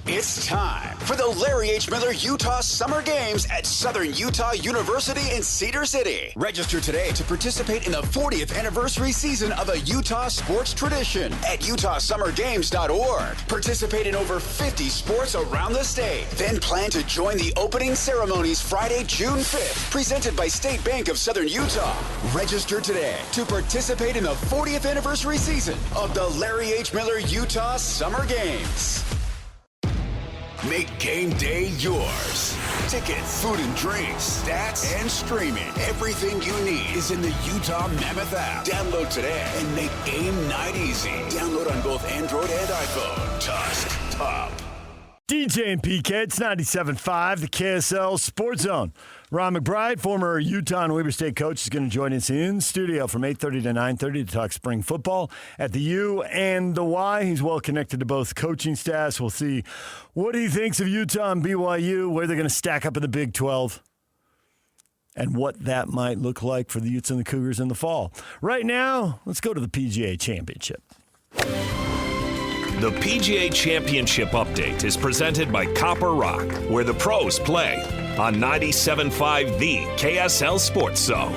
It's time for the Larry H. Miller Utah Summer Games at Southern Utah University in Cedar City. Register today to participate in the 40th anniversary season of a Utah sports tradition at utahsummergames.org. Participate in over 50 sports around the state. Then plan to join the opening ceremonies Friday, June 5th, presented by State Bank of Southern Utah. Register today to participate in the 40th anniversary season of the Larry H. Miller Utah Summer Games. Make game day yours. Tickets, food and drinks, stats, and streaming. Everything you need is in the Utah Mammoth app. Download today and make game night easy. Download on both Android and iPhone. Tusk Top. DJ and PK, it's 97.5, the KSL Sports Zone. Ron McBride, former Utah and Weber State coach, is going to join us in studio from 8:30 to 9:30 to talk spring football at the U and the Y. He's well connected to both coaching staffs. We'll see what he thinks of Utah and BYU, where they're going to stack up in the Big 12, and what that might look like for the Utes and the Cougars in the fall. Right now, let's go to the PGA Championship. The PGA Championship Update is presented by Copper Rock, where the pros play, on 97.5 The KSL Sports Zone.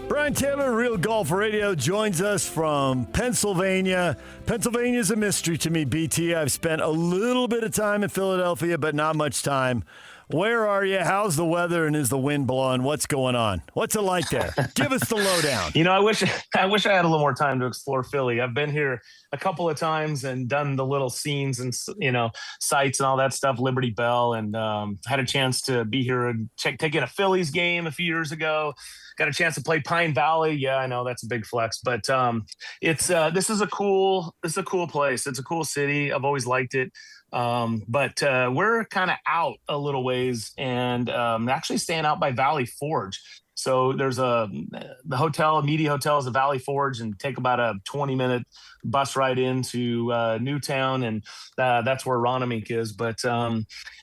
Brian Taylor, Real Golf Radio, joins us from Pennsylvania. Pennsylvania is a mystery to me, BT. I've spent a little bit of time in Philadelphia, but not much time. Where are you? How's the weather, and is the wind blowing? What's going on? What's it like there? Give us the lowdown. You know, I wish I had a little more time to explore Philly. I've been here a couple of times and done the little scenes and, you know, sites and all that stuff, Liberty Bell, and had a chance to be here and take in a Phillies game a few years ago. Got a chance to play Pine Valley. Yeah, I know that's a big flex, but this is a cool place. It's a cool city. I've always liked it. But we're kind of out a little ways and actually staying out by Valley Forge. So there's the media hotel is a Valley Forge, and take about a 20-minute bus ride into Newtown, and that's where Ronamink is. But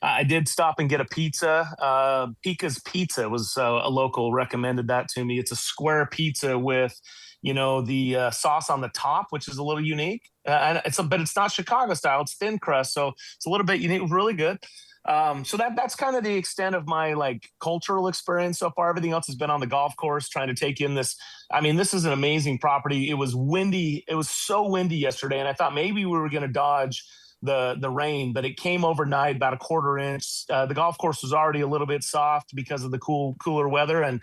I did stop and get a pizza. Pika's Pizza was a local recommended that to me. It's a square pizza with, you know, the sauce on the top, which is a little unique. But it's not Chicago style. It's thin crust, so it's a little bit unique. Really good. So that's kind of the extent of my cultural experience so far. Everything else has been on the golf course, trying to take in this. I mean, this is an amazing property. It was windy. It was so windy yesterday, and I thought maybe we were going to dodge the rain, but it came overnight, about a quarter inch. The golf course was already a little bit soft because of the cooler weather, and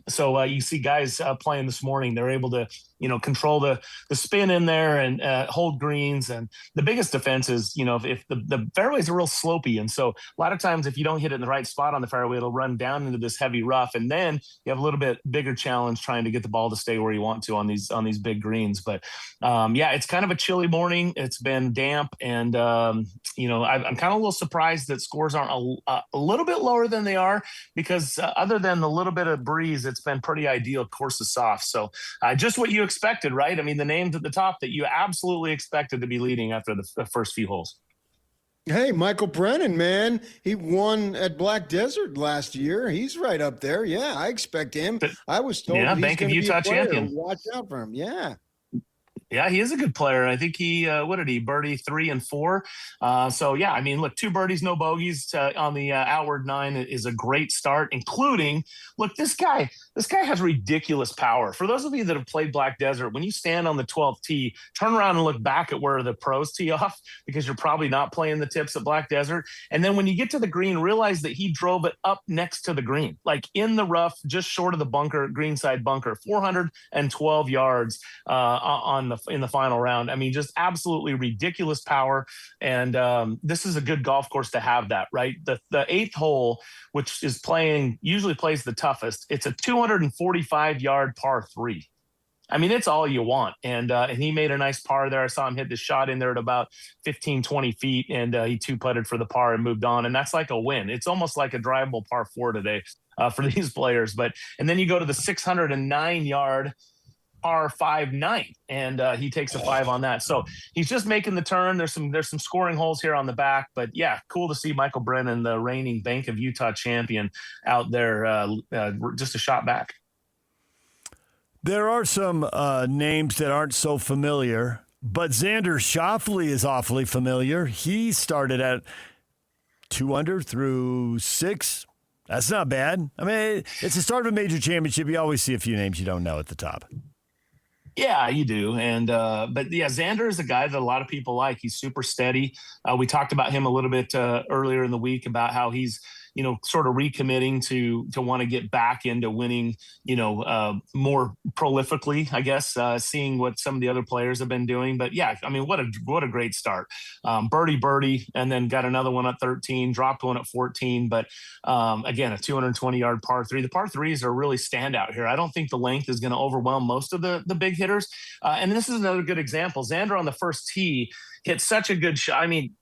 so you see guys playing this morning. They're able to, you know, control the spin in there and hold greens. And the biggest defense is, you know, if the fairways are real slopey, and so a lot of times if you don't hit it in the right spot on the fairway, it'll run down into this heavy rough, and then you have a little bit bigger challenge trying to get the ball to stay where you want to on these big greens. But yeah, it's kind of a chilly morning. It's been damp. And, you know, I'm kind of a little surprised that scores aren't a little bit lower than they are, because other than the little bit of breeze, it's been pretty ideal. Course is soft. So just what you expected, right? I mean, the names at the top that you absolutely expected to be leading after the first few holes. Hey, Michael Brennan, man. He won at Black Desert last year. He's right up there. Yeah, I expect him. I was told he's Bank of Utah champion. Watch out for him. Yeah. Yeah, he is a good player. I think he birdie 3 and 4. So yeah, I mean, look, 2 birdies, no bogeys on the outward 9 is a great start. Including, look, this guy has ridiculous power. For those of you that have played Black Desert, when you stand on the 12th tee, turn around and look back at where the pros tee off, because you're probably not playing the tips at Black Desert. And then when you get to the green, realize that he drove it up next to the green, like in the rough, just short of the bunker, greenside bunker, 412 yards in the final round. I mean, just absolutely ridiculous power. And this is a good golf course to have that, right? The 8th hole, which is usually plays the toughest. It's a 245-yard par 3. I mean, it's all you want. And he made a nice par there. I saw him hit the shot in there at about 15, 20 feet, and he 2-putted for the par and moved on. And that's like a win. It's almost like a drivable par 4 today for these players. And then you go to the 609-yard par 5-9, and he takes a 5 on that. So he's just making the turn. There's some scoring holes here on the back, but yeah, cool to see Michael Brennan, the reigning Bank of Utah champion, out there just a shot back. There are some names that aren't so familiar But Xander Schauffele is awfully familiar. He started at 2 under through 6. That's not bad. I mean, it's the start of a major championship. You always see a few names you don't know at the top. Yeah, you do. And but yeah, Xander is a guy that a lot of people like. He's super steady. We talked about him a little bit earlier in the week about how he's, sort of recommitting to want to get back into winning, more prolifically, I guess, seeing what some of the other players have been doing. But yeah, I mean, what a great start. Birdie, and then got another one at 13, dropped one at 14. But again, a 220-yard par 3. The par 3s are really standout here. I don't think the length is going to overwhelm most of the big hitters. And this is another good example. Xander on the first tee hit such a good shot. I mean,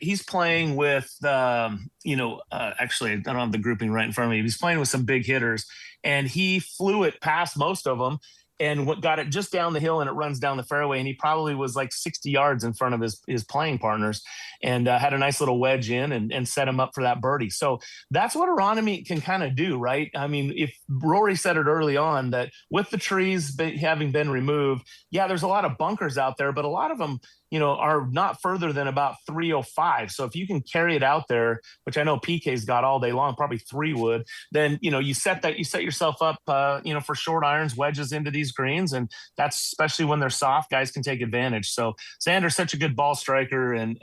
he's playing with, actually, I don't have the grouping right in front of me. He's playing with some big hitters, and he flew it past most of them and got it just down the hill, and it runs down the fairway. And he probably was like 60 yards in front of his playing partners, and had a nice little wedge in and set him up for that birdie. So that's what Aronimi can kind of do, right? I mean, if Rory said it early on that with the trees having been removed, yeah, there's a lot of bunkers out there, but a lot of them, are not further than about 305. So if you can carry it out there, which I know PK's got all day long, probably 3 wood, then, you set yourself up, for short irons, wedges into these greens. And that's especially when they're soft, guys can take advantage. So Xander's such a good ball striker. And,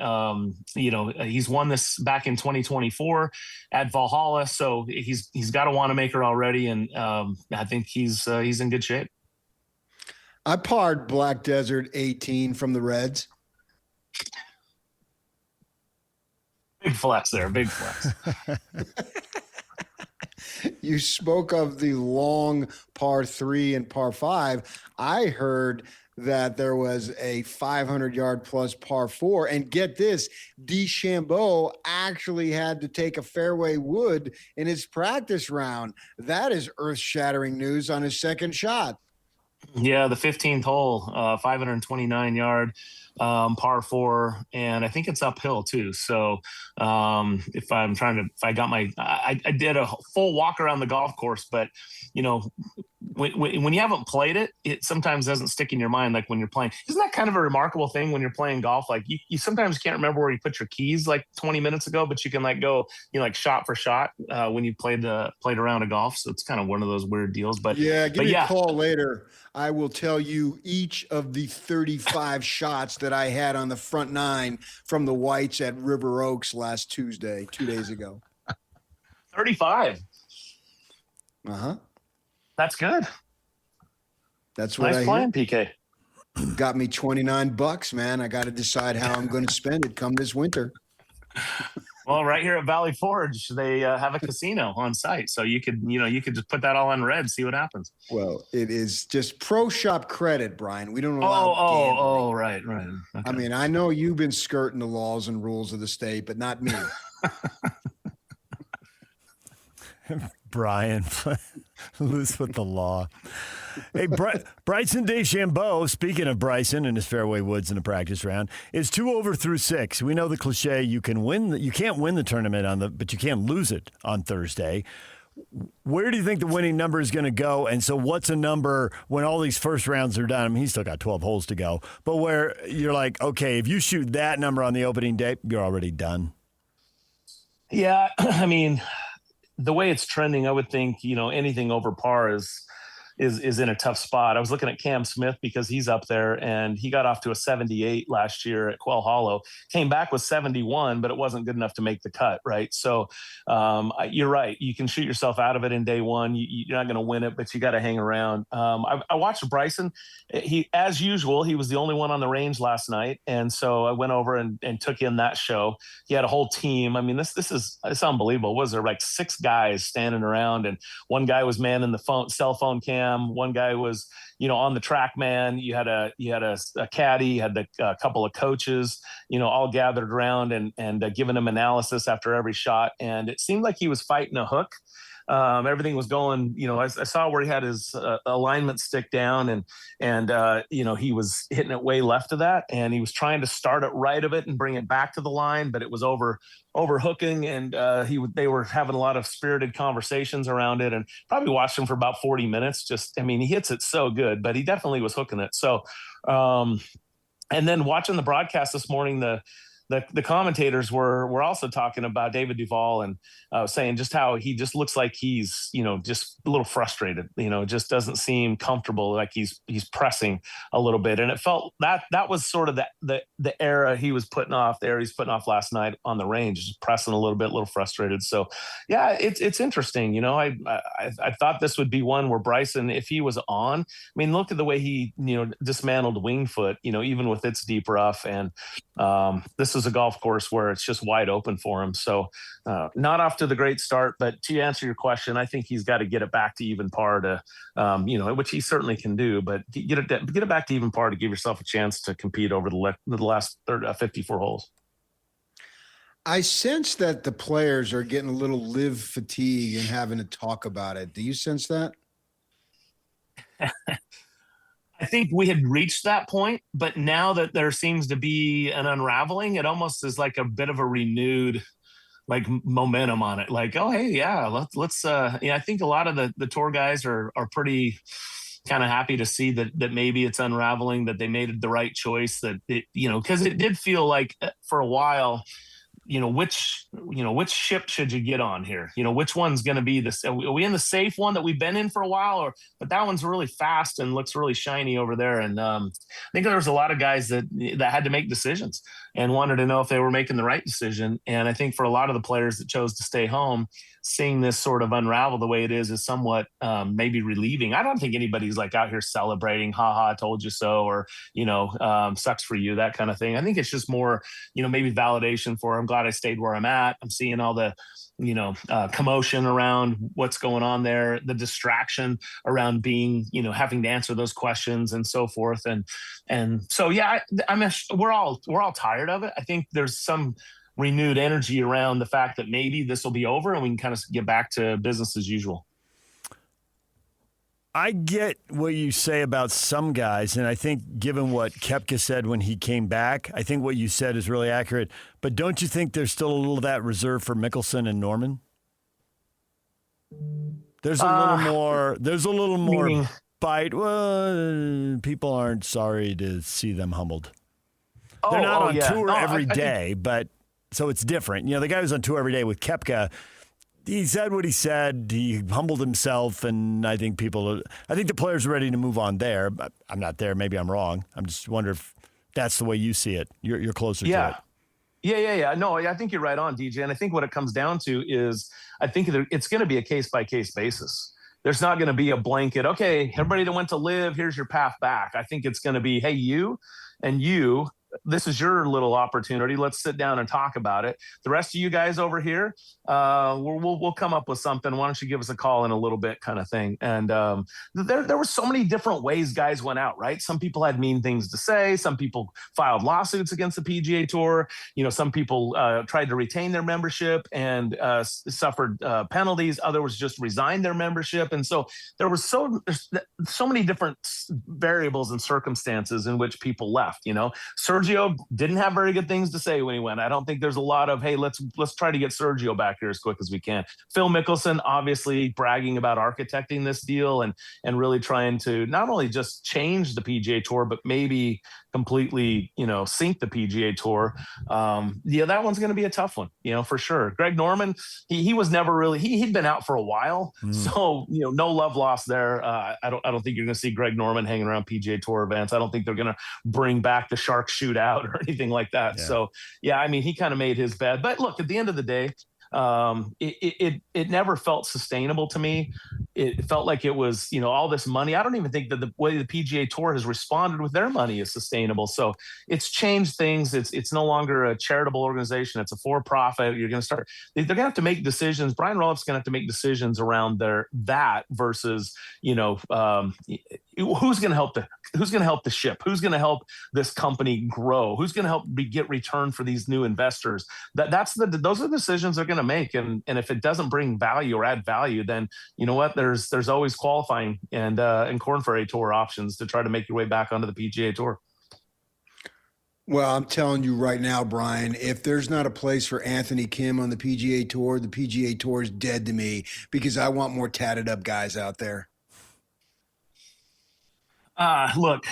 he's won this back in 2024 at Valhalla. So he's got a Wanamaker already. And I think he's in good shape. I parred Black Desert 18 from the Reds. Big flex there, big flex. You spoke of the long par 3 and par 5. I heard that there was a 500-yard plus par 4. And get this, DeChambeau actually had to take a fairway wood in his practice round. That is earth-shattering news on his second shot. Yeah, the 15th hole, 529-yard par 4, and I think it's uphill too. So I did a full walk around the golf course, but when you haven't played it, it sometimes doesn't stick in your mind like when you're playing. Isn't that kind of a remarkable thing when you're playing golf? Like you sometimes can't remember where you put your keys like 20 minutes ago, but you can go shot for shot when you played around a golf. So it's kind of one of those weird deals. But yeah, give me a call later. I will tell you each of the 35 shots that I had on the front 9 from the Whites at River Oaks last Tuesday, 2 days ago. 35. Uh-huh. That's good. That's what nice playing, PK. Got me $29, man. I got to decide how I'm going to spend it come this winter. Well, right here at Valley Forge, they have a casino on site, so you could just put that all on red, see what happens. Well, it is just pro shop credit, Brian. We don't allow right. Okay. I mean, I know you've been skirting the laws and rules of the state, but not me. Brian, loose with the law. Hey, Bryson DeChambeau, speaking of Bryson and his fairway woods in the practice round, is 2 over through 6. We know the cliche, you can't win the tournament but you can't lose it on Thursday. Where do you think the winning number is going to go? And so what's a number when all these first rounds are done? I mean, he's still got 12 holes to go, but where you're like, okay, if you shoot that number on the opening day, you're already done. Yeah, I mean, the way it's trending, I would think, anything over par is in a tough spot. I was looking at Cam Smith because he's up there, and he got off to a 78 last year at Quail Hollow, came back with 71, but it wasn't good enough to make the cut, right? So you're right. You can shoot yourself out of it in day one. You're not going to win it, but you got to hang around. I watched Bryson. As usual, he was the only one on the range last night, and so I went over and took in that show. He had a whole team. I mean, it's unbelievable. Was there like 6 guys standing around, and one guy was manning the cell phone cam. One guy was, on the track man. You had a caddy, you had a couple of coaches, all gathered around and giving him analysis after every shot. And it seemed like he was fighting a hook. Everything was going, I saw where he had his alignment stick down and he was hitting it way left of that. And he was trying to start it right of it and bring it back to the line, but it was over hooking. And they were having a lot of spirited conversations around it, and probably watched him for about 40 minutes. He hits it so good, but he definitely was hooking it. So, And then watching the broadcast this morning, the commentators were also talking about David Duval and saying just how he just looks like he's, just a little frustrated, just doesn't seem comfortable, like he's pressing a little bit. And it felt that was sort of the era he was putting off, the era he's putting off last night on the range, just pressing a little frustrated. So yeah, it's interesting. I thought this would be one where Bryson, if he was on, look at the way he, dismantled Winged Foot, even with its deep rough. And this is a golf course where it's just wide open for him. So not off to the great start, but to answer your question, I think he's got to get it back to even par to, which he certainly can do, but get it back to even par to give yourself a chance to compete over the last 54 holes. I sense that the players are getting a little live fatigue and having to talk about it. Do you sense that? I think we had reached that point, but now that there seems to be an unraveling, it almost is like a bit of a renewed momentum on it. Like, oh, hey, yeah, let's I think a lot of the tour guys are pretty kind of happy to see that maybe it's unraveling, that they made the right choice, that because it did feel like for a while, which ship should you get on here? Which one's going to be this? Are we in the safe one that we've been in for a while, but that one's really fast and looks really shiny over there. And I think there was a lot of guys that had to make decisions and wanted to know if they were making the right decision. And I think for a lot of the players that chose to stay home, seeing this sort of unravel the way it is somewhat maybe relieving. I don't think anybody's out here celebrating, haha, I told you so, or, sucks for you, that kind of thing. I think it's just more, maybe validation for, I'm glad I stayed where I'm at. I'm seeing all the, commotion around what's going on there, the distraction around being, having to answer those questions and so forth. And so, yeah, we're all tired of it. I think there's some renewed energy around the fact that maybe this will be over and we can kind of get back to business as usual. I get what you say about some guys, and I think given what Koepka said when he came back, I think what you said is really accurate. But don't you think there's still a little of that reserved for Mickelson and Norman? There's a little more bite. Well, people aren't sorry to see them humbled. They're not on tour every day, but so it's different. The guy who's on tour every day with Koepka, he said what he said. He humbled himself, and I think the players are ready to move on there. But I'm not there. Maybe I'm wrong. I'm just wondering if that's the way you see it. You're closer to it. Yeah. No, I think you're right on, DJ. And I think what it comes down to is I think it's going to be a case-by-case basis. There's not going to be a blanket, okay, everybody that went to live, here's your path back. I think it's going to be, hey, you and you, this is your little opportunity. Let's sit down and talk about it. The rest of you guys over here, we'll come up with something. Why don't you give us a call in a little bit, kind of thing. And there were so many different ways guys went out, right? Some people had mean things to say. Some people filed lawsuits against the PGA Tour. Some people tried to retain their membership and suffered penalties. Others just resigned their membership. And so there's so many different variables and circumstances in which people left. Sergio didn't have very good things to say when he went. I don't think there's a lot of, hey, let's try to get Sergio back here as quick as we can. Phil Mickelson obviously bragging about architecting this deal and really trying to not only just change the PGA Tour, but maybe completely, sink the PGA Tour. That one's going to be a tough one, for sure. Greg Norman, he was never really, he'd been out for a while. So, no love lost there. I don't think you're going to see Greg Norman hanging around PGA Tour events. I don't think they're going to bring back the Shark Shootout or anything like that. Yeah. So, he kind of made his bed. But look, at the end of the day, it never felt sustainable to me. It felt like it was, all this money. I don't even think that the way the PGA Tour has responded with their money is sustainable. So it's changed things. It's no longer a charitable organization. It's a for-profit. They're going to have to make decisions. Brian Rolliff's going to have to make decisions around that versus, who's going to help the ship? Who's going to help this company grow? Who's going to help get return for these new investors? Those are the decisions they're going to make. And if it doesn't bring value or add value, then you know what? There's always qualifying and Corn Ferry Tour options to try to make your way back onto the PGA Tour. Well, I'm telling you right now, Brian, if there's not a place for Anthony Kim on the PGA Tour, the PGA Tour is dead to me because I want more tatted up guys out there. Look,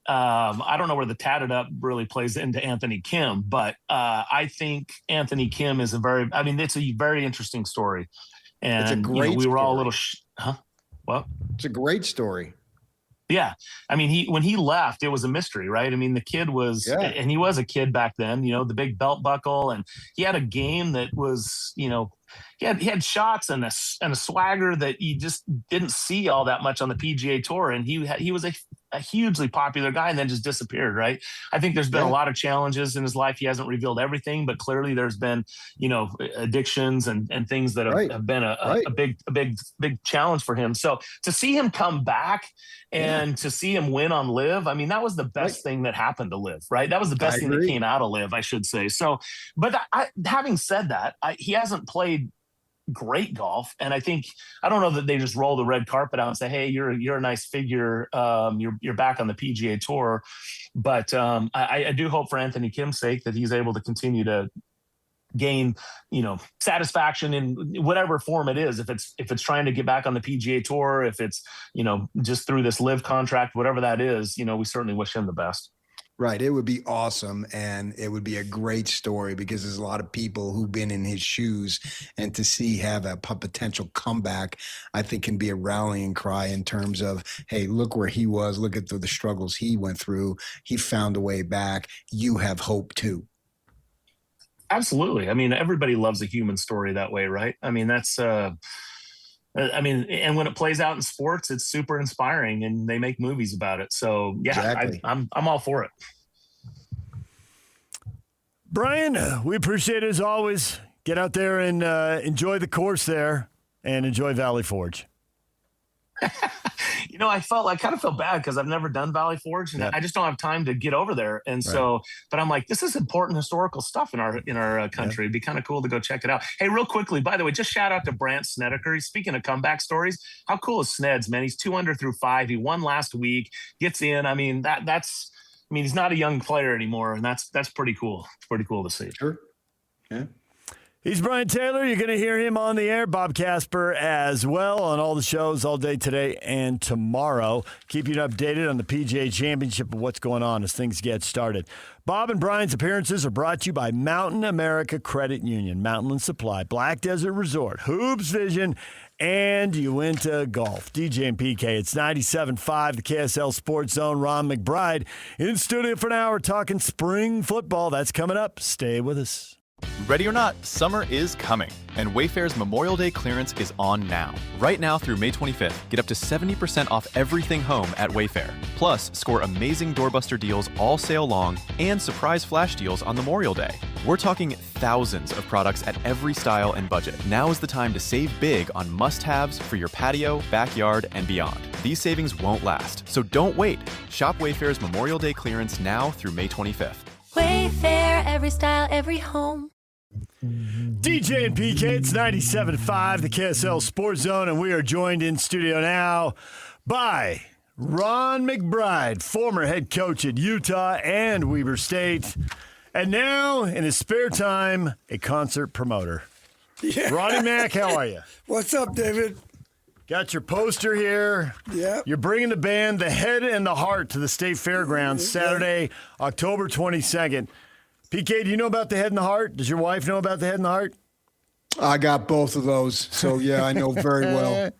I don't know where the tatted up really plays into Anthony Kim, but I think Anthony Kim is it's a very interesting story. And it's a great we were all a story. little, Well, it's a great story. Yeah. I mean, when he left, it was a mystery, right? I mean, the kid was, and he was a kid back then, the big belt buckle, and he had a game that was, he had shots and a swagger that you just didn't see all that much on the PGA Tour. And he was a hugely popular guy and then just disappeared, right? I think there's been a lot of challenges in his life. He hasn't revealed everything, but clearly there's been, addictions and things that have been a big challenge for him. So to see him come back and to see him win on Live, I mean, that was the best thing that happened to Live, right? That was the best thing that came out of Live, I should say. So, but having said that, he hasn't played great golf, and I don't know that they just roll the red carpet out and say, hey, you're a nice figure, you're back on the PGA Tour. But I do hope for Anthony Kim's sake that he's able to continue to gain satisfaction in whatever form it is, if it's trying to get back on the PGA Tour, if it's just through this Live contract, whatever that is, we certainly wish him the best. Right. It would be awesome. And it would be a great story because there's a lot of people who've been in his shoes, and to see have a potential comeback, I think can be a rallying cry in terms of, hey, look where he was. Look at the struggles he went through. He found a way back. You have hope too. Absolutely. I mean, everybody loves a human story that way, right? I mean, that's, and when it plays out in sports, it's super inspiring, and they make movies about it. So yeah, exactly. I'm all for it. Brian, we appreciate it as always. Get out there and enjoy the course there, and enjoy Valley Forge. I kind of felt bad because I've never done Valley Forge, and I just don't have time to get over there. And so, but I'm like, this is important historical stuff in our country. It'd be kind of cool to go check it out. Hey, real quickly, by the way, just shout out to Brant Snedeker. Speaking of comeback stories, how cool is Sneds, man? He's 2 under through 5. He won last week, gets in. I mean, he's not a young player anymore, and that's pretty cool. It's pretty cool to see. Sure. Yeah. He's Brian Taylor. You're going to hear him on the air. Bob Casper as well on all the shows all day today and tomorrow. Keep you updated on the PGA Championship and what's going on as things get started. Bob and Brian's appearances are brought to you by Mountain America Credit Union, Mountain Supply, Black Desert Resort, Hoops Vision, and Uinta Golf. DJ and PK, it's 97.5, the KSL Sports Zone. Ron McBride in studio for an hour talking spring football. That's coming up. Stay with us. Ready or not, summer is coming, and Wayfair's Memorial Day clearance is on now. Right now through May 25th, get up to 70% off everything home at Wayfair. Plus, score amazing doorbuster deals all sale long and surprise flash deals on Memorial Day. We're talking thousands of products at every style and budget. Now is the time to save big on must-haves for your patio, backyard, and beyond. These savings won't last, so don't wait. Shop Wayfair's Memorial Day clearance now through May 25th. Wayfair, every style, every home. DJ and PK, it's 97.5, the KSL Sports Zone, and we are joined in studio now by Ron McBride, former head coach at Utah and Weber State, and now, in his spare time, a concert promoter. Yeah. Ronnie Mac, how are you? What's up, David? Got your poster here. Yeah. You're bringing the band The Head and the Heart to the State Fairgrounds Saturday, October 22nd. PK, do you know about The Head and the Heart? Does your wife know about The Head and the Heart? I got both of those, so yeah, I know very well.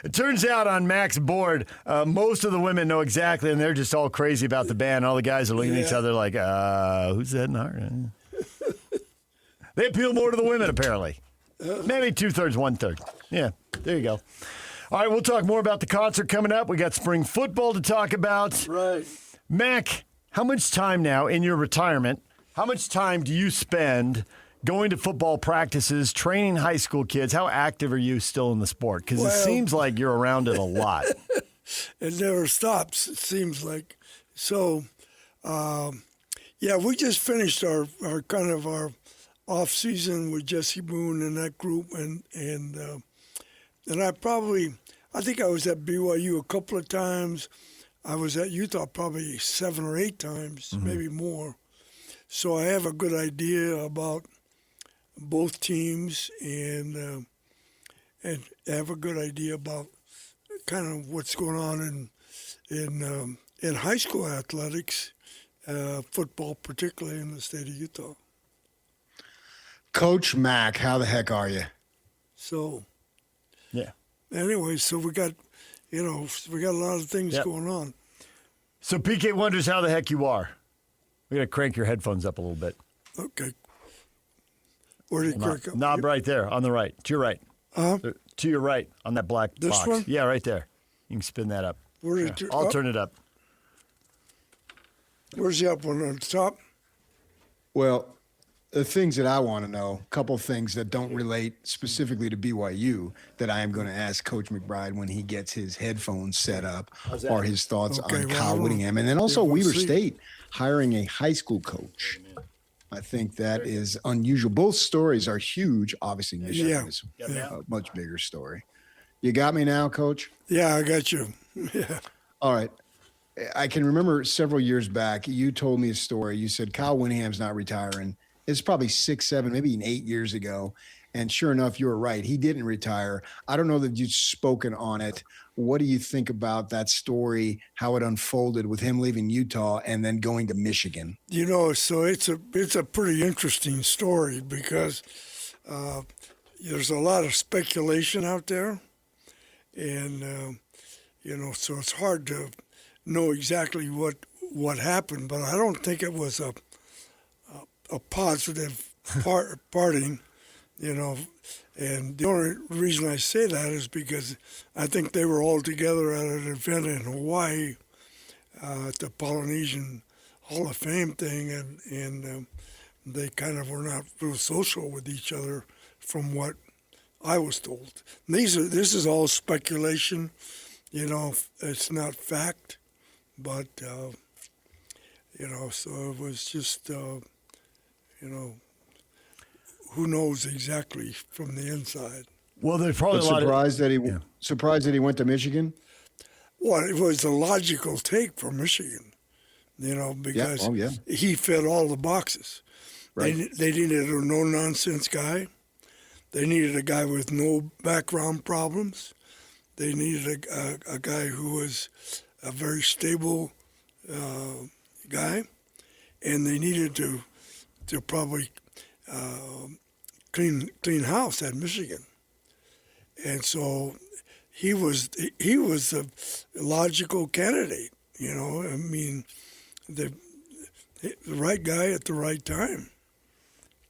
It turns out on Mac's board, most of the women know exactly, and they're just all crazy about the band. All the guys are looking at each other like, who's The Head and the Heart? They appeal more to the women, apparently. Maybe 2/3, 1/3. Yeah, there you go. All right, we'll talk more about the concert coming up. We got spring football to talk about. Right. Mac, how much time now in your retirement, how much time do you spend going to football practices, training high school kids? How active are you still in the sport? Because it seems like you're around it a lot. It never stops, it seems like. So, we just finished our off season with Jesse Boone and that group, and I think I was at BYU a couple of times. I was at Utah probably 7 or 8 times, maybe more. So I have a good idea about both teams, and have a good idea about kind of what's going on in in high school athletics, football particularly in the state of Utah. Coach Mack, how the heck are you? So, Yeah. anyway, so we got a lot of things Yep. going on. So PK wonders how the heck you are. We got to crank your headphones up a little bit. Okay. Where did Kirk go? Knob right there on the right. To your right. To your right on that black This box. one? Yeah, right there. You can spin that up. Where Yeah. did you, I'll up? turn it up. Where's the up one on the top? Well, the things that I want to know, a couple of things that don't relate specifically to BYU that I am going to ask Coach McBride when he gets his headphones set up, or his thoughts Okay, on well, I Kyle don't Whittingham. And then also we'll Weaver see. State hiring a high school coach. I think that is unusual. Both stories are huge. Obviously, Michigan Yeah. is a much bigger story. You got me now, Coach? Yeah, I got you. Yeah. All right. I can remember several years back, you told me a story. You said Kyle Whittingham's not retiring. It's probably 6, 7, maybe even 8 years ago. And sure enough, you were right. He didn't retire. I don't know that you've spoken on it. What do you think about that story, how it unfolded with him leaving Utah and then going to Michigan? So it's a pretty interesting story because there's a lot of speculation out there, and so it's hard to know exactly what happened. But I don't think it was a positive parting, And the only reason I say that is because I think they were all together at an event in Hawaii at the Polynesian Hall of Fame thing, and they kind of were not real social with each other from what I was told. This is all speculation, it's not fact, but, so it was just, who knows exactly from the inside. Well, there's probably But a lot surprised that he went to Michigan? Well, it was a logical take for Michigan, because he fit all the boxes. Right. They needed a no-nonsense guy. They needed a guy with no background problems. They needed a guy who was a very stable guy. And they needed to probably clean house at Michigan. And so he was a logical candidate, I mean, the right guy at the right time.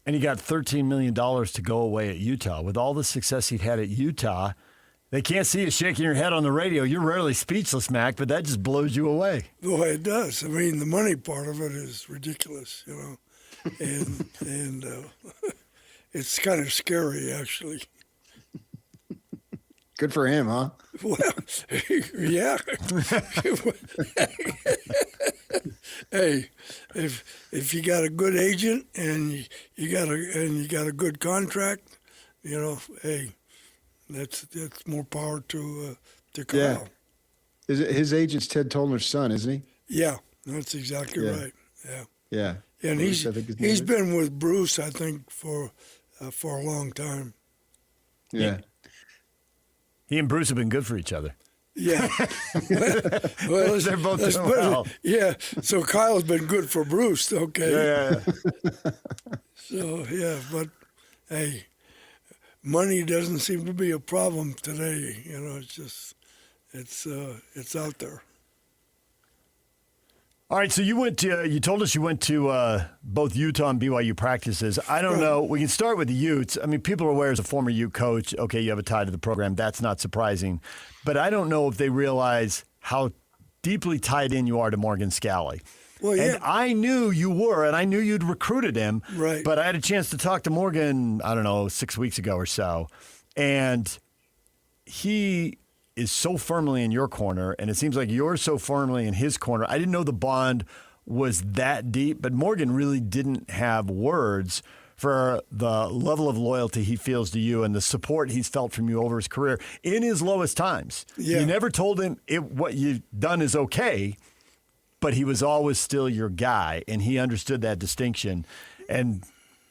And he got $13 million to go away at Utah. With all the success he'd had at Utah, they can't see you shaking your head on the radio. You're rarely speechless, Mac, but that just blows you away. Well, it does. I mean, the money part of it is ridiculous, and it's kind of scary, actually. Good for him, huh? Well, yeah. Hey, if you got a good agent and you got a good contract, hey, that's more power to Kyle. Yeah. His agent's Ted Tollner's son, isn't he? Yeah, that's exactly right. Yeah. Yeah. And Bruce, I think his name he's is. been with Bruce, I think, for a long time. Yeah. He and Bruce have been good for each other. Yeah. well, They're both let's doing put it- well. Yeah. So Kyle's been good for Bruce. Okay. Yeah. So yeah, but hey, money doesn't seem to be a problem today. It's just it's out there. All right, so you told us you went to both Utah and BYU practices. I don't know. We can start with the Utes. I mean, people are aware as a former Ute coach, okay, you have a tie to the program. That's not surprising. But I don't know if they realize how deeply tied in you are to Morgan Scally. Well, yeah. And I knew you were, and I knew you'd recruited him. Right. But I had a chance to talk to Morgan, I don't know, 6 weeks ago or so. And he is so firmly in your corner, and it seems like you're so firmly in his corner. I didn't know the bond was that deep, but Morgan really didn't have words for the level of loyalty he feels to you and the support he's felt from you over his career in his lowest times. Yeah. You never told him what you've done is okay, but he was always still your guy, and he understood that distinction. And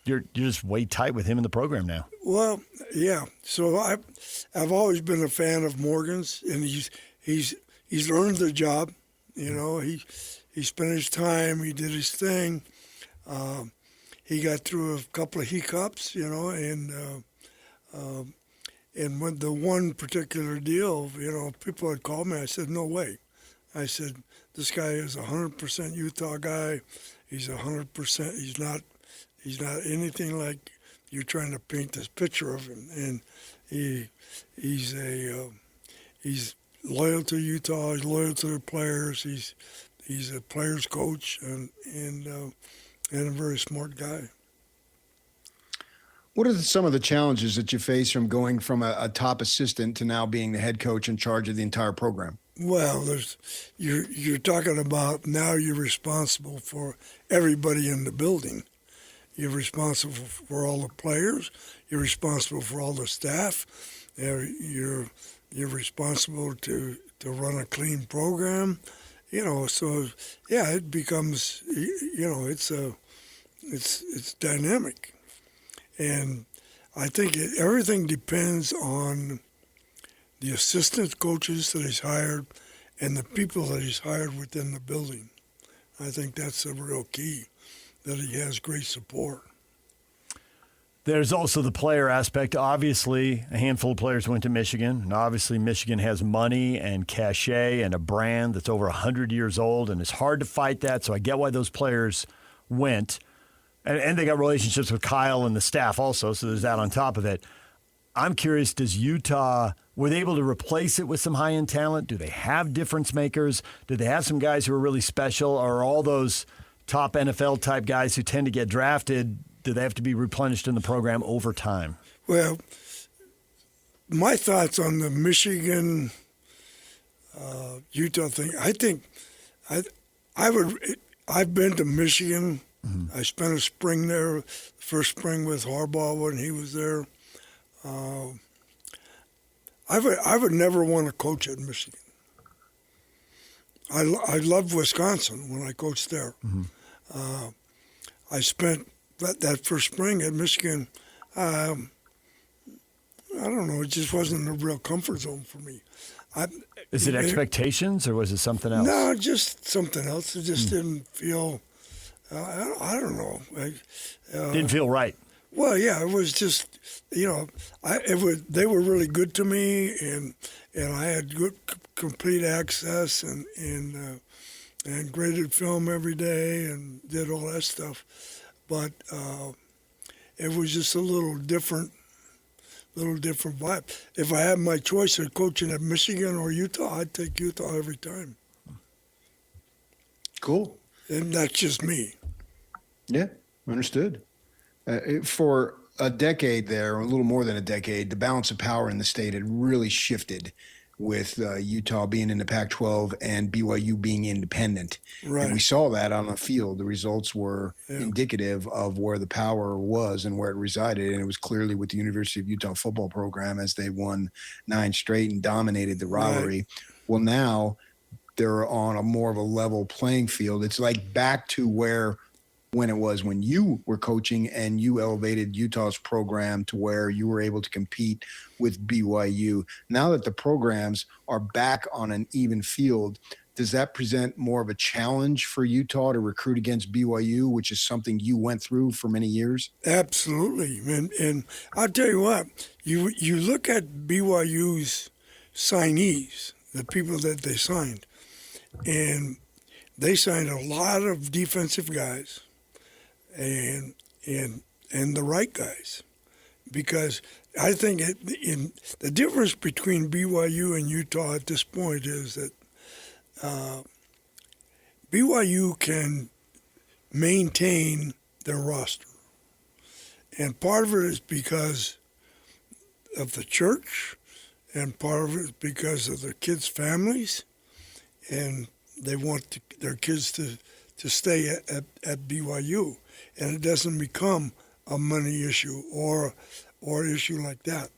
you're just way tight with him in the program now. Well, yeah. So I've always been a fan of Morgan's, and he's earned the job. You know, he spent his time. He did his thing. He got through a couple of hiccups, you know, and when the one particular deal, you know, people had called me. I said, no way. I said, this guy is 100% Utah guy. He's 100%. He's not anything like you're trying to paint this picture of him. And he's loyal to Utah. He's loyal to the players. He's a players coach and a very smart guy. What are some of the challenges that you face from going from a top assistant to now being the head coach in charge of the entire program? Well, you're talking about now you're responsible for everybody in the building. You're responsible for all the players. You're responsible for all the staff. You're responsible to run a clean program. You know, so yeah, it becomes, you know, it's dynamic. And I think everything depends on the assistant coaches that he's hired and the people that he's hired within the building. I think that's a real key, that he has great support. There's also the player aspect. Obviously, a handful of players went to Michigan, and obviously Michigan has money and cachet and a brand that's over 100 years old, and it's hard to fight that, so I get why those players went. And they got relationships with Kyle and the staff also, so there's that on top of it. I'm curious, does Utah, were they able to replace it with some high-end talent? Do they have difference makers? Do they have some guys who are really special? Or are all those top NFL-type guys who tend to get drafted, do they have to be replenished in the program over time? Well, my thoughts on the Michigan Utah thing, I think I've been to Michigan. Mm-hmm. I spent a spring there, first spring with Harbaugh when he was there. I would never want to coach at Michigan. I loved Wisconsin when I coached there. Mm-hmm. I spent that first spring at Michigan. I don't know. It just wasn't a real comfort zone for me. Is it expectations or was it something else? No, just something else. It just didn't feel. I don't know. Didn't feel right. Well, yeah, it was just, you know, they were really good to me, and I had good complete access and graded film every day and did all that stuff, but it was just a little different vibe. If I had my choice of coaching at Michigan or Utah, I'd take Utah every time. Cool. And that's just me. Yeah, understood. For a decade there, or a little more than a decade, the balance of power in the state had really shifted with Utah being in the Pac-12 and BYU being independent. Right. And we saw that on the field. The results were indicative of where the power was and where it resided. And it was clearly with the University of Utah football program as they won 9 straight and dominated the rivalry. Right. Well, now they're on a more of a level playing field. It's like back to where when it was when you were coaching and you elevated Utah's program to where you were able to compete with BYU. Now that the programs are back on an even field, does that present more of a challenge for Utah to recruit against BYU, which is something you went through for many years? Absolutely. And I'll tell you what, you look at BYU's signees, the people that they signed, and they signed a lot of defensive guys and the right guys, because I think the difference between BYU and Utah at this point is that BYU can maintain their roster, and part of it is because of the church, and part of it is because of their kids' families, and they want their kids to stay at BYU, and it doesn't become a money issue or an issue like that.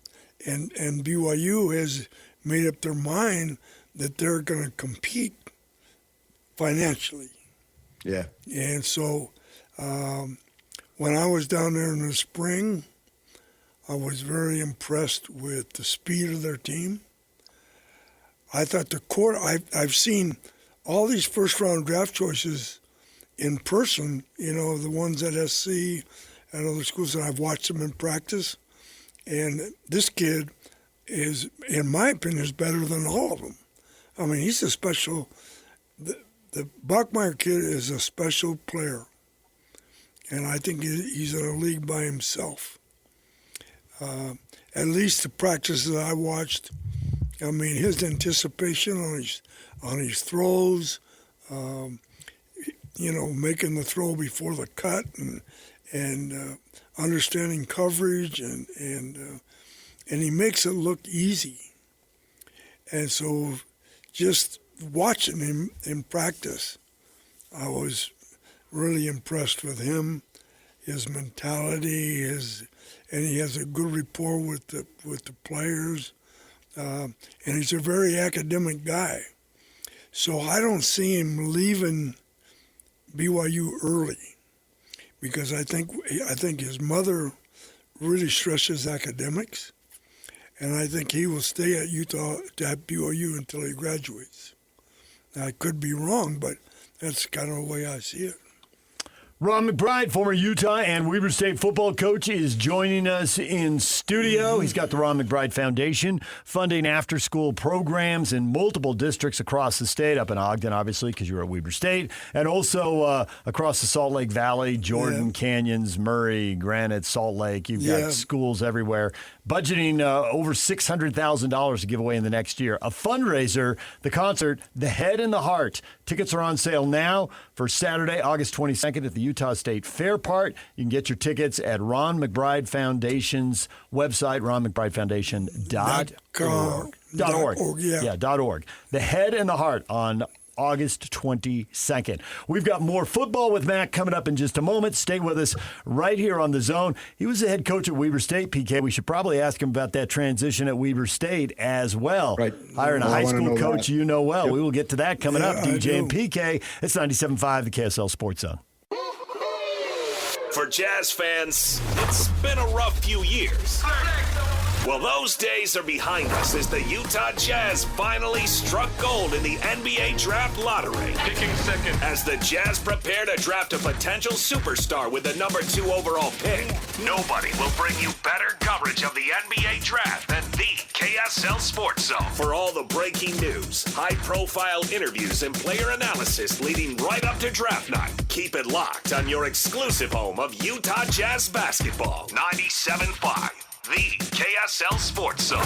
And BYU has made up their mind that they're going to compete financially. Yeah. And so when I was down there in the spring, I was very impressed with the speed of their team. I thought I've seen all these first-round draft choices in person, the ones at SC and other schools, and I've watched them in practice, and this kid is, in my opinion, is better than all of them. I mean, he's a special. The Bachmeier kid is a special player, and I think he's in a league by himself. At least the practices I watched, I mean, his anticipation on his throws, making the throw before the cut, and understanding coverage, and he makes it look easy. And so, just watching him in practice, I was really impressed with him, his mentality, and he has a good rapport with the players, and he's a very academic guy. So I don't see him leaving BYU early, because I think his mother really stresses academics, and I think he will stay at BYU until he graduates. Now, I could be wrong, but that's kind of the way I see it. Ron McBride, former Utah and Weber State football coach, is joining us in studio. He's got the Ron McBride Foundation, funding after-school programs in multiple districts across the state, up in Ogden, obviously, because you're at Weber State, and also across the Salt Lake Valley, Jordan, Canyons, Murray, Granite, Salt Lake. You've got schools everywhere. Budgeting over $600,000 to give away in the next year. A fundraiser, the concert, The Head and the Heart. Tickets are on sale now for Saturday, August 22nd at the Utah State Fair Park. You can get your tickets at Ron McBride Foundation's website, ronmcbridefoundation.org. .org. The Head and the Heart on August 22nd. We've got more football with Mac coming up in just a moment. Stay with us right here on The Zone. He was the head coach at Weber State, PK. We should probably ask him about that transition at Weber State as well. Right. Hiring a high school coach you know well. Yep. We will get to that coming up. DJ and PK. It's 97.5, the KSL Sports Zone. For Jazz fans, it's been a rough few years. Well, those days are behind us as the Utah Jazz finally struck gold in the NBA Draft Lottery. Picking second. As the Jazz prepare to draft a potential superstar with the number 2 overall pick, nobody will bring you better coverage of the NBA Draft than the KSL Sports Zone. For all the breaking news, high-profile interviews, and player analysis leading right up to draft night, keep it locked on your exclusive home of Utah Jazz basketball. 97.5. The KSL Sports Zone.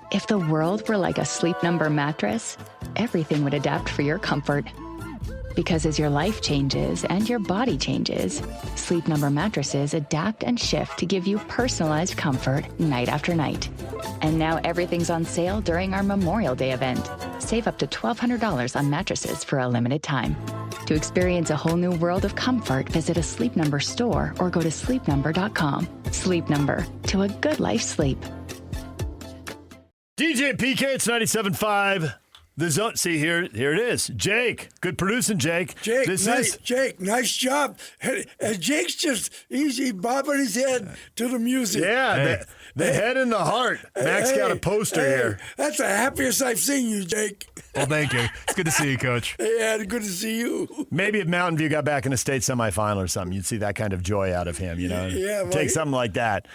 If the world were like a Sleep Number mattress, everything would adapt for your comfort. Because as your life changes and your body changes, Sleep Number mattresses adapt and shift to give you personalized comfort night after night. And now everything's on sale during our Memorial Day event. Save up to $1,200 on mattresses for a limited time. To experience a whole new world of comfort, visit a Sleep Number store or go to sleepnumber.com. Sleep Number, to a good life sleep. DJ PK, it's 97.5. The Zone. See, here it is. Jake. Good producing, Jake. Jake, nice job. Jake's just easy bobbing his head to the music. Yeah, the head and the heart. Max got a poster here. That's the happiest I've seen you, Jake. Well, thank you. It's good to see you, Coach. Yeah, good to see you. Maybe if Mountain View got back in the state semifinal or something, you'd see that kind of joy out of him, you know? Yeah, take something like that.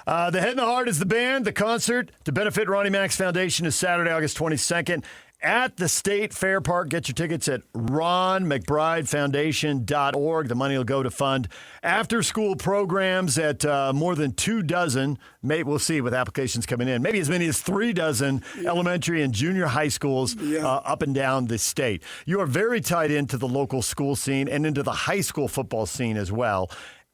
The Head and the Heart is the band. The concert to benefit Ronnie Mack's Foundation is Saturday, August 22nd. At the State Fair Park. Get your tickets at ronmcbridefoundation.org. The money will go to fund after-school programs at more than 24. We'll see with applications coming in. Maybe as many as 36 elementary and junior high schools up and down the state. You are very tied into the local school scene and into the high school football scene as well.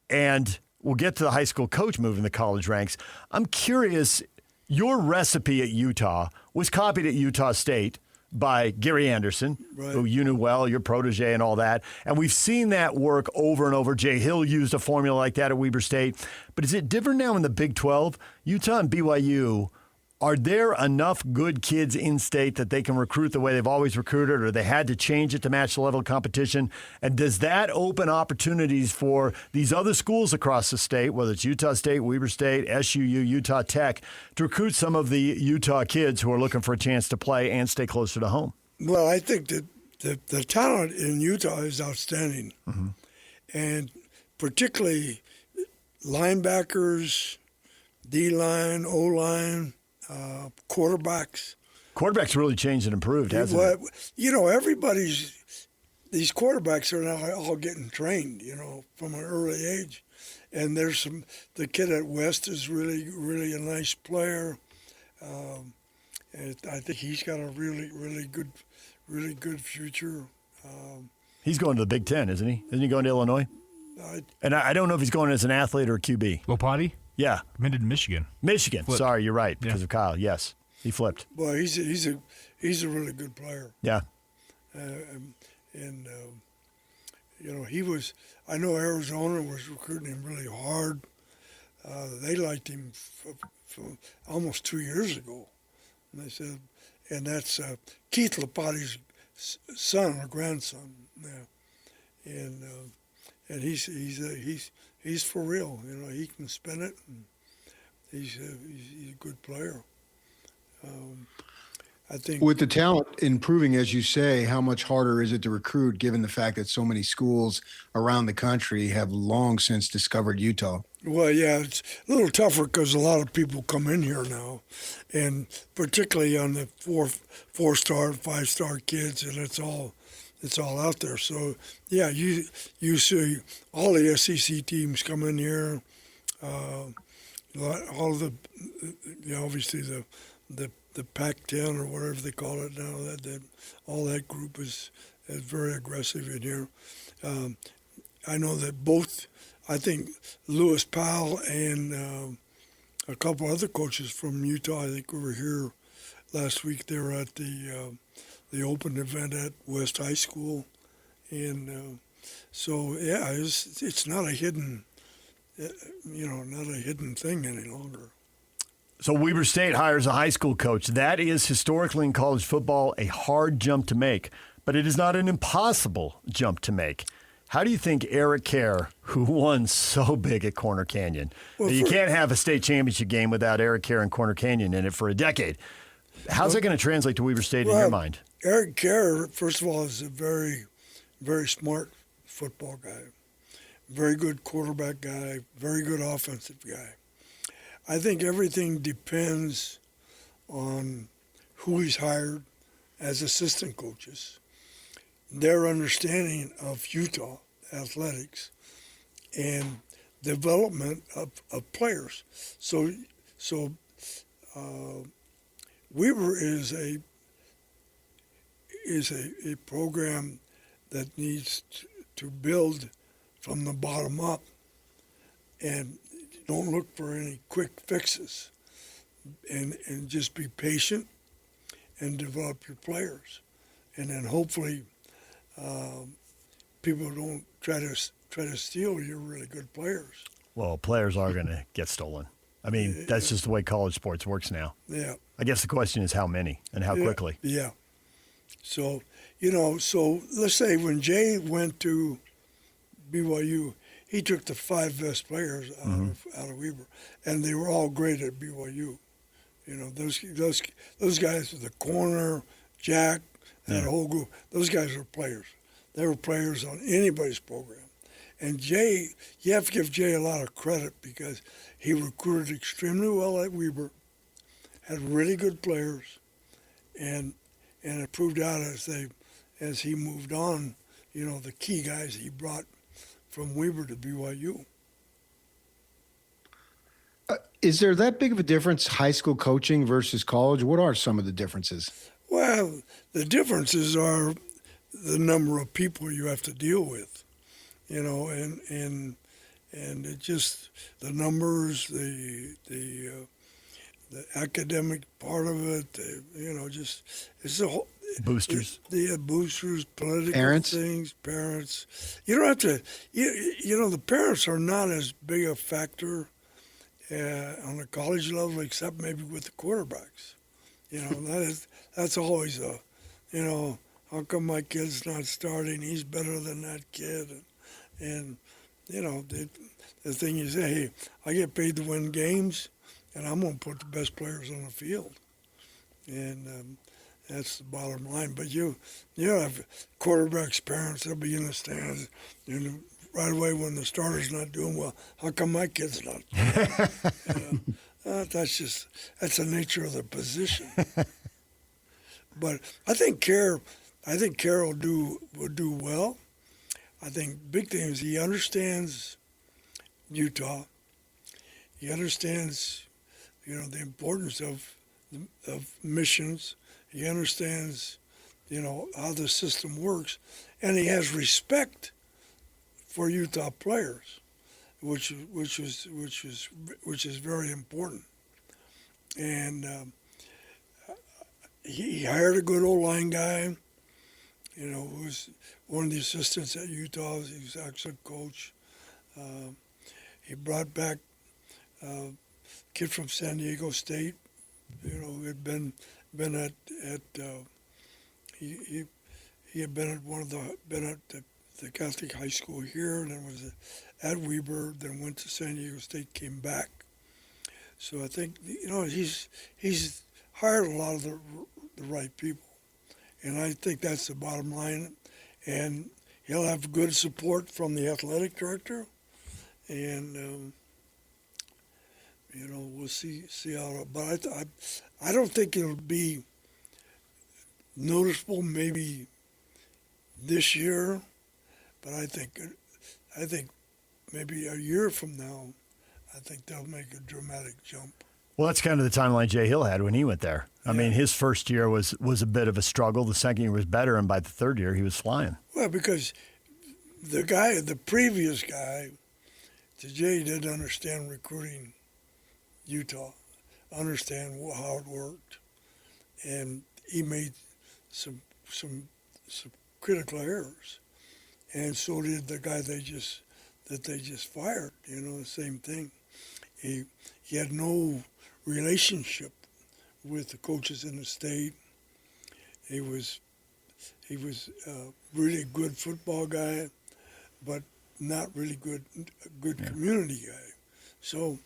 And we'll get to the high school coach moving the college ranks. I'm curious, your recipe at Utah was copied at Utah State by Gary Anderson, who you knew well, your protege and all that. And we've seen that work over and over. Jay Hill used a formula like that at Weber State. But is it different now in the Big 12? Utah and BYU, are there enough good kids in state that they can recruit the way they've always recruited, or they had to change it to match the level of competition? And does that open opportunities for these other schools across the state, whether it's Utah State, Weber State, SUU, Utah Tech, to recruit some of the Utah kids who are looking for a chance to play and stay closer to home? Well, I think that the talent in Utah is outstanding, and particularly linebackers, D-line, O-line, quarterbacks. Quarterback's really changed and improved, hasn't it? You know, these quarterbacks are now all getting trained, you know, from an early age. And the kid at West is really, really a nice player. And I think he's got a really, really good future. He's going to the Big Ten, isn't he? Isn't he going to Illinois? And I don't know if he's going as an athlete or a QB. Lopati? Yeah. Committed to Michigan. Michigan. Flipped. Sorry, you're right, because of Kyle. Yes, he flipped. Well, he's a really good player. Yeah. You know, I know Arizona was recruiting him really hard. They liked him for almost 2 years ago. And they said, and that's Keith Lopati's son or grandson. Yeah. And he's for real. You know, he can spin it, and he's a good player. I think with the talent improving, as you say, how much harder is it to recruit given the fact that so many schools around the country have long since discovered Utah? Well, yeah, it's a little tougher because a lot of people come in here now, and particularly on the four-star, five-star kids, and it's all out there. So yeah, you see all the SEC teams come in here, all of the obviously the Pac-10 or whatever they call it now. That all that group is very aggressive in here. I know that both. I think Lewis Powell and a couple other coaches from Utah, I think, were here last week. They were at the open event at West High School, and so yeah, it's not a hidden, not a hidden thing any longer. So Weber State hires a high school coach. That is historically in college football a hard jump to make, but it is not an impossible jump to make. How do you think Eric Kjar, who won so big at Corner Canyon, you can't have a state championship game without Eric Kjar and Corner Canyon in it for a decade. How's that going to translate to Weber State in your mind? Eric Kjar, first of all, is a very, very smart football guy, very good quarterback guy, very good offensive guy. I think everything depends on who he's hired as assistant coaches, their understanding of Utah athletics, and development of players. So Weber is a program that needs to build from the bottom up, and don't look for any quick fixes, and just be patient and develop your players, and then hopefully people don't try to steal your really good players. Well, players are going to get stolen. I mean, that's just the way college sports works now. Yeah. I guess the question is how many and how quickly. Yeah. So let's say when Jay went to BYU, he took the 5 best players out of Weber, and they were all great at BYU. You know, those guys, the corner, Jack, that whole group, those guys were players. They were players on anybody's program. And Jay, you have to give Jay a lot of credit because he recruited extremely well at Weber, had really good players, and it proved out as he moved on, you know, the key guys he brought from Weber to BYU. Is there that big of a difference, high school coaching versus college? What are some of the differences? Well, the differences are the number of people you have to deal with, you know, and it just the numbers, the academic part of it, just it's a whole. Boosters. Boosters, political things, parents. You don't have to, the parents are not as big a factor on the college level, except maybe with the quarterbacks. You know, that's always how come my kid's not starting? He's better than that kid. And the thing is, hey, I get paid to win games, and I'm going to put the best players on the field. And That's the bottom line. But you have quarterbacks' parents. They'll be in the stands, and right away when the starter's not doing well, how come my kid's not? That's the nature of the position. But I think Kjar will do well. I think big thing is he understands Utah. He understands, the importance of missions. He understands, how the system works, and he has respect for Utah players, which is very important. And he hired a good O-line guy, who was one of the assistants at Utah. He was an excellent coach. He brought back a kid from San Diego State, who had been at he had been at the Catholic high school here, and then was at Weber, then went to San Diego State, came back. So I think he's hired a lot of the right people, and I think that's the bottom line. And he'll have good support from the athletic director, and we'll see how. But I don't think it'll be noticeable maybe this year, but I think maybe a year from now, I think they'll make a dramatic jump. Well, that's kind of the timeline Jay Hill had when he went there. I mean, his first year was a bit of a struggle. The second year was better, and by the third year, he was flying. Well, because the previous guy, Jay didn't understand recruiting Utah, understand how it worked, and he made some critical errors, and so did the guy they just fired. The same thing. He had no relationship with the coaches in the state. He was a really good football guy, but not really good community guy. So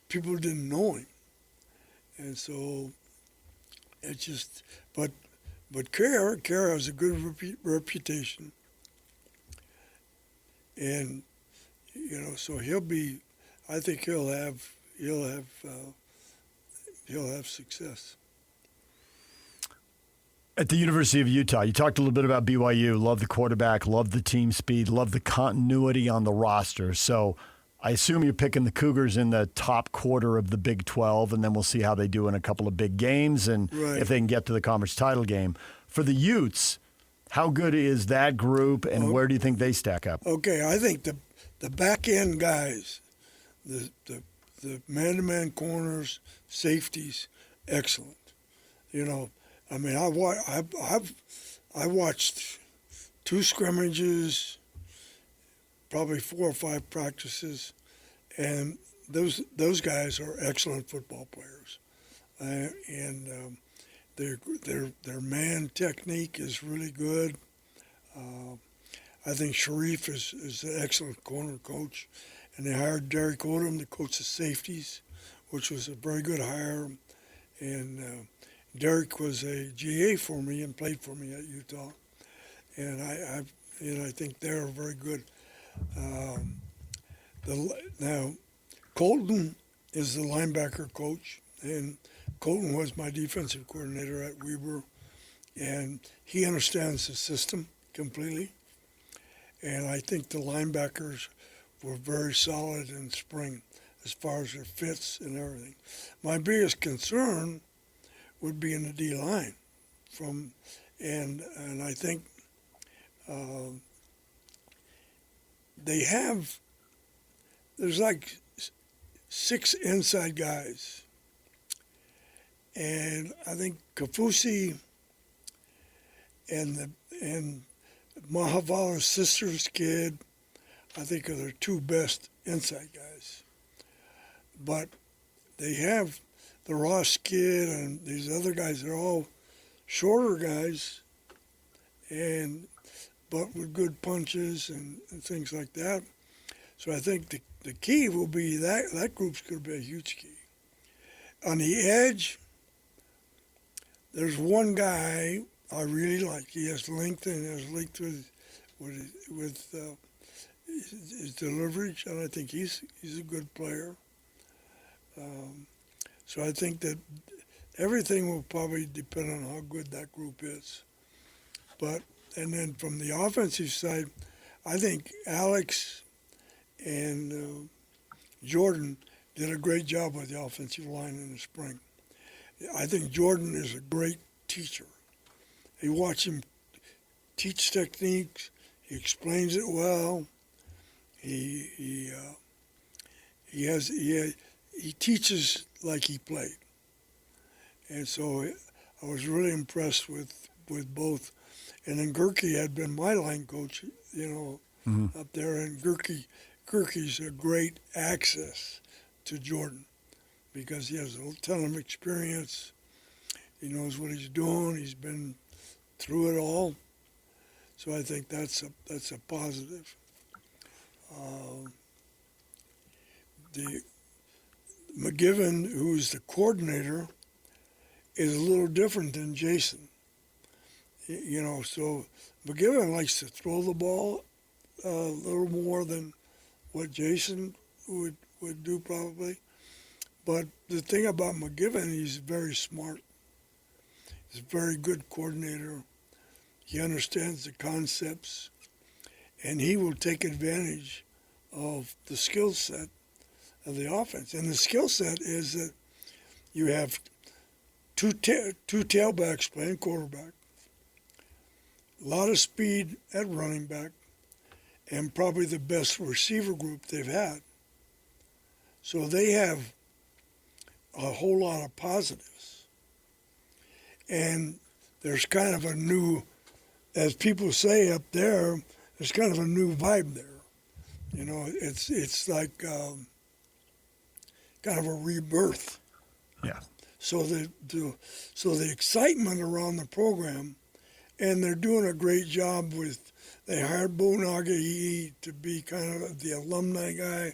people didn't know him, and so it just. But Kjar has a good reputation, and so he'll be. I think he'll have success. At the University of Utah, you talked a little bit about BYU. Love the quarterback, love the team speed, love the continuity on the roster. So I assume you're picking the Cougars in the top quarter of the Big 12, and then we'll see how they do in a couple of big games and if they can get to the conference title game. For the Utes, how good is that group, and where do you think they stack up? Okay, I think the back-end guys, the man-to-man corners, safeties, excellent. I mean, I watched 2 scrimmages, probably 4 or 5 practices, and those guys are excellent football players, and their man technique is really good. I think Sharif is an excellent corner coach, and they hired Derek Odom to coach the safeties, which was a very good hire, and Derek was a GA for me and played for me at Utah, and I think they're very good. Now, Colton is the linebacker coach, and Colton was my defensive coordinator at Weber, and he understands the system completely. And I think the linebackers were very solid in spring as far as their fits and everything. My biggest concern would be in the D-line, and I think there's like 6 inside guys, and I think Kafusi and Mahavala's sister's kid, I think are their 2 best inside guys. But they have the Ross kid and these other guys. They're all shorter guys, but with good punches and things like that. So I think the key will be that group's going to be a huge key. On the edge, There's one guy I really like. He has length and has linked with his delivery, and I think he's a good player. So I think that everything will probably depend on how good that group is. And then from the offensive side, I think Alex and Jordan did a great job with the offensive line in the spring. I think Jordan is a great teacher. You watch him teach techniques. He explains it well. He teaches like he played. And so I was really impressed with both. And then Gerke had been my line coach, up there. And Gerke's a great access to Jordan because he has a ton of experience. He knows what he's doing. He's been through it all. So I think that's a positive. The McGivern, who's the coordinator, is a little different than Jason. So McGivern likes to throw the ball a little more than what Jason would do probably. But the thing about McGivern, he's very smart. He's a very good coordinator. He understands the concepts, and he will take advantage of the skill set of the offense. And the skill set is that you have two tailbacks playing quarterback, a lot of speed at running back, and probably the best receiver group they've had. So they have a whole lot of positives. And there's kind of a new, as people say up there, there's kind of a new vibe there. It's like kind of a rebirth. Yeah. So the excitement around the program, and they're doing a great job with. They hired Bo Nagahi to be kind of the alumni guy,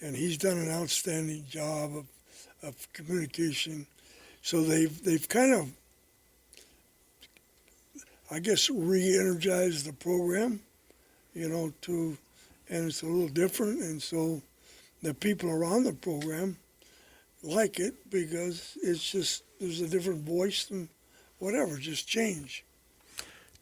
and he's done an outstanding job of communication. So they've kind of, I guess, re-energized the program, and it's a little different, and so the people around the program like it because it's just, there's a different voice and whatever, just change.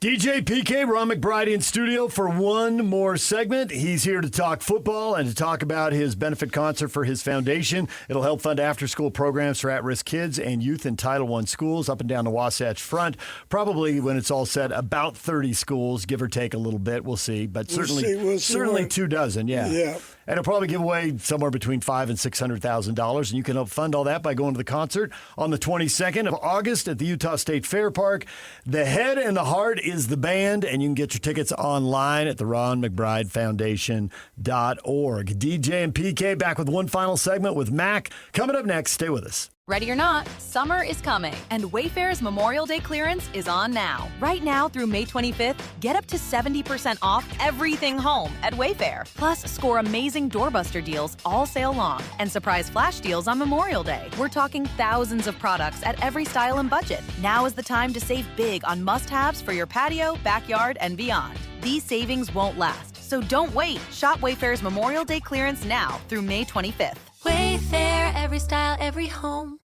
DJ PK, Ron McBride in studio for one more segment. He's here to talk football and to talk about his benefit concert for his foundation. It'll help fund after-school programs for at-risk kids and youth in Title I schools up and down the Wasatch Front. Probably, when it's all said, about 30 schools, give or take a little bit. We'll see. But We'll see 24, yeah. Yeah. And it'll probably give away somewhere between $500,000 and $600,000. And you can help fund all that by going to the concert on the 22nd of August at the Utah State Fair Park. The head and the heart is the band, and you can get your tickets online at the RonMcBrideFoundation.org. DJ and PK back with one final segment with Mac. Coming up next, stay with us. Ready or not, summer is coming, and Wayfair's Memorial Day clearance is on now. Right now through May 25th, get up to 70% off everything home at Wayfair. Plus, score amazing doorbuster deals all sale long and surprise flash deals on Memorial Day. We're talking thousands of products at every style and budget. Now is the time to save big on must-haves for your patio, backyard, and beyond. These savings won't last, so don't wait. Shop Wayfair's Memorial Day clearance now through May 25th. Wayfair, every style, every home.